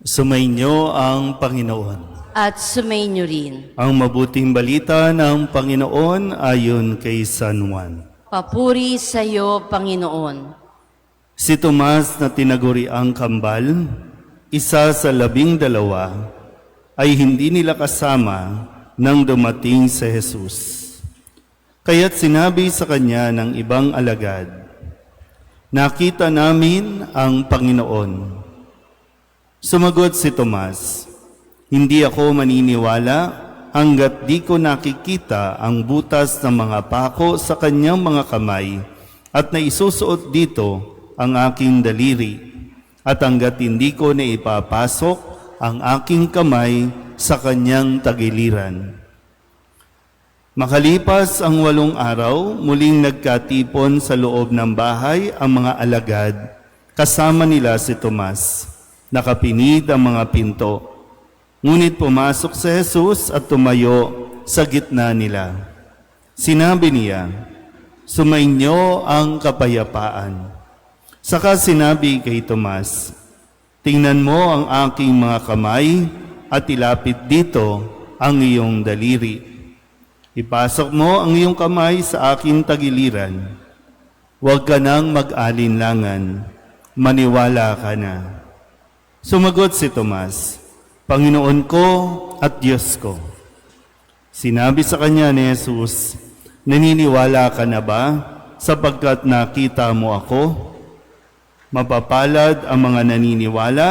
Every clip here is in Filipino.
Sumainyo ang Panginoon. At sumainyo rin. Ang mabuting balita ng Panginoon ayon kay San Juan. Papuri sa iyo, Panginoon. Si Tomas na tinaguri ang kambal, isa sa 12, ay hindi nila kasama nang dumating si Jesus. Kaya't sinabi sa kanya ng ibang alagad, "Nakita namin ang Panginoon." Sumagot si Tomas, "Hindi ako maniniwala hanggat di ko nakikita ang butas ng mga pako sa kanyang mga kamay at naisusuot dito ang aking daliri at hanggat hindi ko na ipapasok ang aking kamay sa kanyang tagiliran." Makalipas ang 8 araw, muling nagkatipon sa loob ng bahay ang mga alagad, kasama nila si Tomas. Nakapinid ang mga pinto. Ngunit pumasok si Jesus at tumayo sa gitna nila. Sinabi niya, "Sumainyo ang kapayapaan." Saka sinabi kay Tomas, "Tingnan mo ang aking mga kamay at ilapit dito ang iyong daliri. Ipasok mo ang iyong kamay sa aking tagiliran. Huwag ka nang mag-alinlangan, maniwala ka na." Sumagot si Tomas, "Panginoon ko at Diyos ko." Sinabi sa kanya ni Jesus, "Naniniwala ka na ba sapagkat nakita mo ako? Mapapalad ang mga naniniwala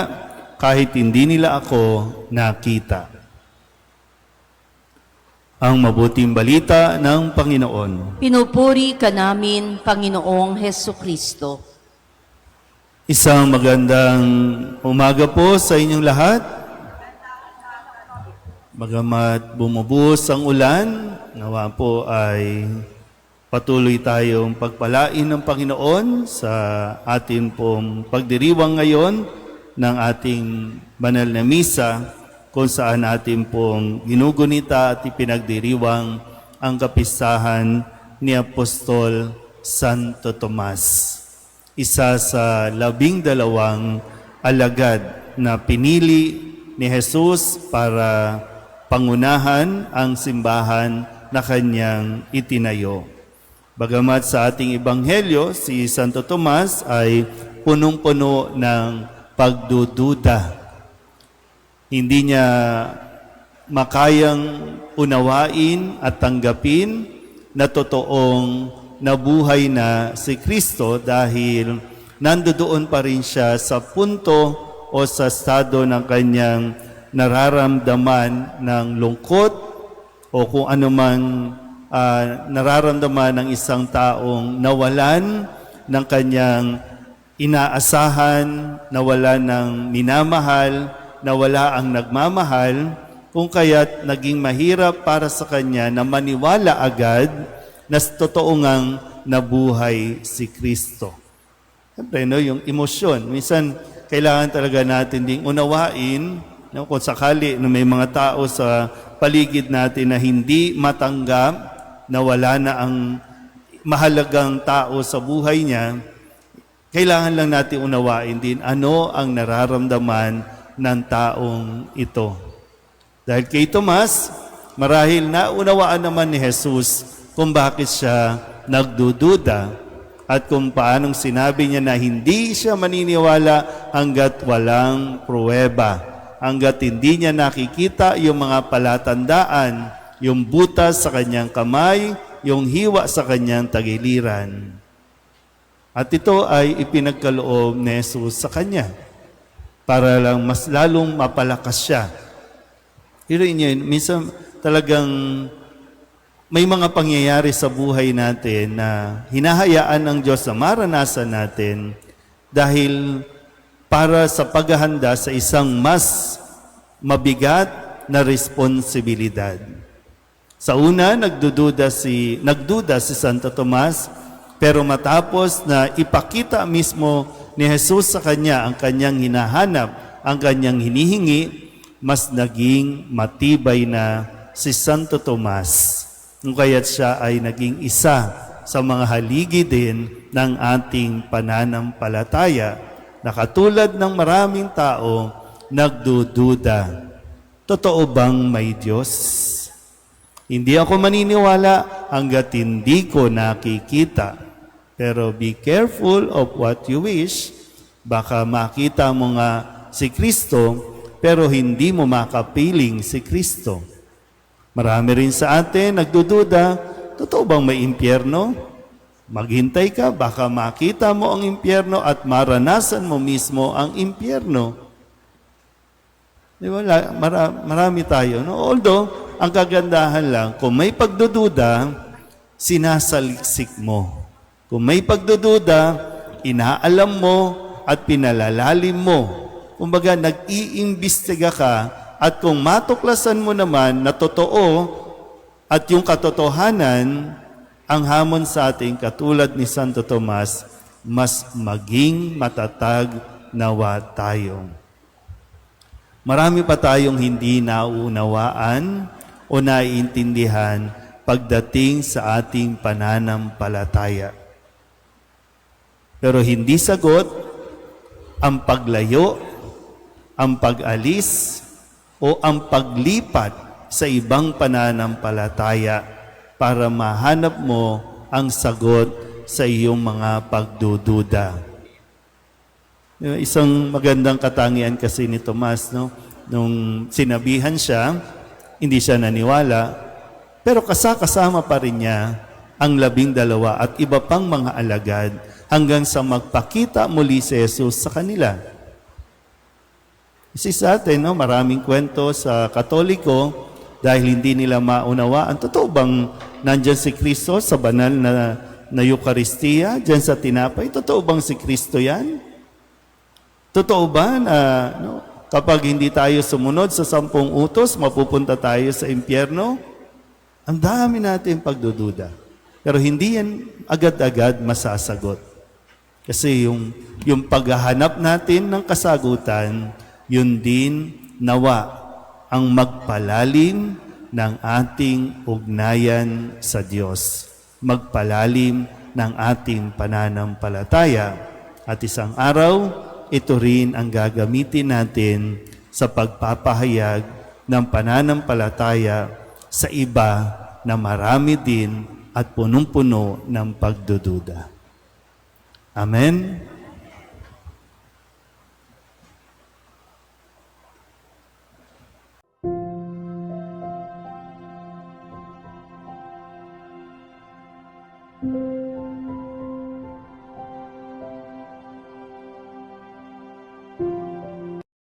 kahit hindi nila ako nakita." Ang mabuting balita ng Panginoon. Pinupuri ka namin, Panginoong Hesukristo. Isang magandang umaga po sa inyong lahat. Bagamat bumubuhos ang ulan, nawa po ay patuloy tayong pagpalain ng Panginoon sa ating pong pagdiriwang ngayon ng ating banal na misa, kung saan ating pong ginugunita at ipinagdiriwang ang kapistahan ni Apostol Santo Tomas, isa sa 12 alagad na pinili ni Jesus para pangunahan ang simbahan na kanyang itinayo. Bagamat sa ating ebanghelyo, si Santo Tomas ay punong-puno ng pagdududa. Hindi niya makayang unawain at tanggapin na totoong nabuhay na si Kristo dahil nandoon pa rin siya sa punto o sa estado ng kanyang nararamdaman ng lungkot o kung anumang nararamdaman ng isang taong nawalan ng kanyang inaasahan, nawalan ng minamahal, nawala ang nagmamahal, kung kaya't naging mahirap para sa kanya na maniwala agad na totoo ngang nabuhay si Kristo. Siyempre, yung emosyon. Minsan, kailangan talaga natin ding unawain, kung sakali na may mga tao sa paligid natin na hindi matanggap, na wala na ang mahalagang tao sa buhay niya, kailangan lang natin unawain din ano ang nararamdaman ng taong ito. Dahil kay Tomas, marahil naunawaan naman ni Jesus kung bakit siya nagdududa at kung paanong sinabi niya na hindi siya maniniwala hanggat walang pruweba, hanggat hindi niya nakikita yung mga palatandaan, yung butas sa kanyang kamay, yung hiwa sa kanyang tagiliran. At ito ay ipinagkaloob ni Jesus sa kanya para lang mas lalong mapalakas siya. Hiruin niyo, minsan talagang may mga pangyayari sa buhay natin na hinahayaan ng Diyos na maranasan natin dahil para sa paghahanda sa isang mas mabigat na responsibilidad. Sa una, nagduda si Santo Tomas, pero matapos na ipakita mismo ni Jesus sa kanya ang kanyang hinahanap, ang kanyang hinihingi, mas naging matibay na si Santo Tomas. Kung kaya't siya ay naging isa sa mga haligi din ng ating pananampalataya na katulad ng maraming tao, nagdududa. Totoo bang may Diyos? Hindi ako maniniwala hanggat hindi ko nakikita. Pero be careful of what you wish. Baka makita mo nga si Kristo, pero hindi mo makapiling si Kristo. Marami rin sa atin nagdududa, totoo bang may impyerno? Maghintay ka, baka makita mo ang impyerno at maranasan mo mismo ang impyerno. Di ba? Marami tayo. No? Although, ang kagandahan lang, kung may pagdududa, sinasaliksik mo. Kung may pagdududa, inaalam mo at pinalalalim mo. Kumbaga, nag-iimbestiga ka at kung matuklasan mo naman na totoo at yung katotohanan, ang hamon sa ating katulad ni Santo Tomas, mas maging matatag nawa tayo. Marami pa tayong hindi naunawaan o naiintindihan pagdating sa ating pananampalataya. Pero hindi sagot ang paglayo, ang pag-alis, o ang paglipat sa ibang pananampalataya para mahanap mo ang sagot sa iyong mga pagdududa. Isang magandang katangian kasi ni Tomas, no? Nung sinabihan siya, hindi siya naniwala, pero kasama pa rin niya ang 12 at iba pang mga alagad hanggang sa magpakita muli si Jesus sa kanila. Kasi sa atin, no, maraming kwento sa Katoliko dahil hindi nila maunawaan. Totoo bang nandyan si Kristo sa banal na Eucharistia, dyan sa tinapay? Totoo bang si Kristo yan? Totoo ba na kapag hindi tayo sumunod sa 10 utos, mapupunta tayo sa impyerno? Ang dami natin pagdududa. Pero hindi yan agad-agad masasagot. Kasi yung paghahanap natin ng kasagutan, yun din nawa ang magpalalim ng ating ugnayan sa Diyos. Magpalalim ng ating pananampalataya. At isang araw, ito rin ang gagamitin natin sa pagpapahayag ng pananampalataya sa iba na marami din at punong-puno ng pagdududa. Amen.